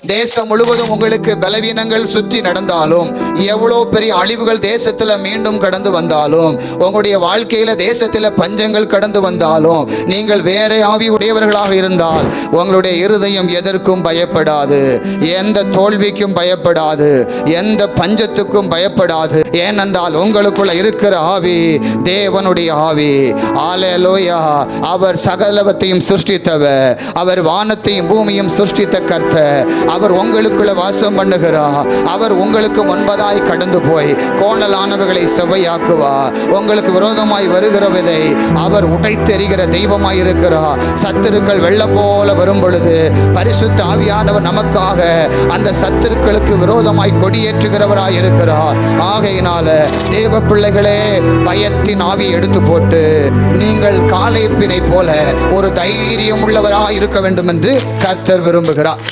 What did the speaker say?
தேசம் முழுவதும் உங்களுக்கு பலவீனங்கள் சுற்றி நடந்தாலும், எவ்வளோ பெரிய அழிவுகள் தேசத்துல மீண்டும் கடந்து வந்தாலும், உங்களுடைய வாழ்க்கையில தேசத்துல பஞ்சங்கள் கடந்து வந்தாலும், நீங்கள் வேற ஆவி உடையவர்களாக இருந்தால் உங்களுடைய இருதயம் எதற்கும் பயப்படாது, எந்த தோல்விக்கும் பயப்படாது, எந்த பஞ்சத்துக்கும் பயப்படாது. ஏனென்றால் உங்களுக்குள்ள இருக்கிற ஆவி தேவனுடைய ஆவி. அல்லேலூயா. அவர் சகலவற்றையும் சிருஷ்டித்தவர், அவர் வானத்தையும் பூமியும் சிருஷ்டித்த கர்த்தர். அவர் உங்களுக்குள்ள வாசம் பண்ணுகிறார். அவர் உங்களுக்கு முன்பதாய் கடந்து போய் கோணலானவைகளை செவ்வையாக்குவார். உங்களுக்கு விரோதமாய் வருகிறவதை அவர் உடைத்தெறிகிற தெய்வமாய் இருக்கிறார். சத்துருக்கள் வெள்ளம் போல வரும் பொழுது பரிசுத்த ஆவியானவர் நமக்காக அந்த சத்துருக்களுக்கு விரோதமாய் கொடியேற்றுகிறவராய் இருக்கிறார். ஆகையினால தேவ பிள்ளைகளே, பயத்தின் ஆவியை எடுத்து போட்டு நீங்கள் காலேப்பினை போல ஒரு தைரியம் உள்ளவராய் இருக்க வேண்டும் என்று கர்த்தர் விரும்புகிறார்.